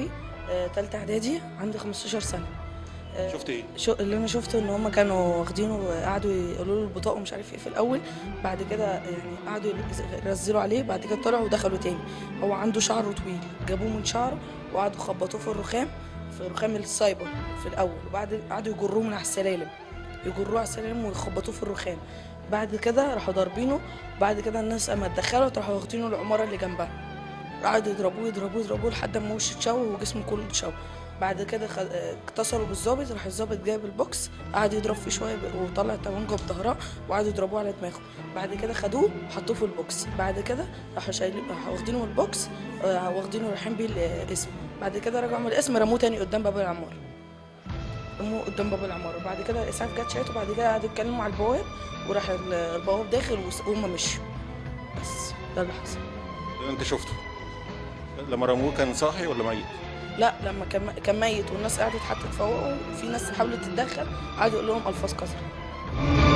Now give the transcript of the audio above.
صغيري تالتة اعدادي، عندي 15 سنه. شفت ايه؟ اللي انا شفته ان هم كانوا واخدينه وقعدوا يقولوا له البطاقه ومش عارف ايه في الاول، بعد كده يعني قعدوا ينزلوا عليه، بعد كده طلعوا ودخلوا تاني. هو عنده شعره طويل، جابوه من شعره وقعدوا خبطوه في الرخام، في رخام السايبر في الاول، وبعد قعدوا يجروه من على السلالم، يجروه على السلالم ويخبطوه في الرخام. بعد كده راحوا ضاربينه، بعد كده الناس اما اتدخلت راحوا واخدينه العماره اللي جنبها، قعدوا يضربوه يضربوه يضربوه لحد ما وشه اتشوه وجسمه كله اتشوه. بعد كده اتصلوا بالظابط، راح الظابط جايب البوكس قعد يضرب فيه شويه وطلع الطبنجه بظهرها وقعدوا يضربوه على دماغه. بعد كده خدوه وحطوه في البوكس، بعد كده راحوا شايلين، راحوا واخدينه من البوكس، واخدينه رايحين بيه القسم. بعد كده رجعوا من القسم رموه تاني قدام باب العماره، رموه قدام باب العماره. بعد كده الاسعاف جت شالته، بعد كده قعدوا يتكلموا مع البواب وراح البواب داخل وهم مشوا. بس ده اللي حصل. انت شفته لما رموه كان صاحي ولا ميت؟ لا، لما كان ميت والناس قعدت حتى تفوقه، وفي ناس حاولت تتدخل، قعدوا يقول لهم الفاظ قذره.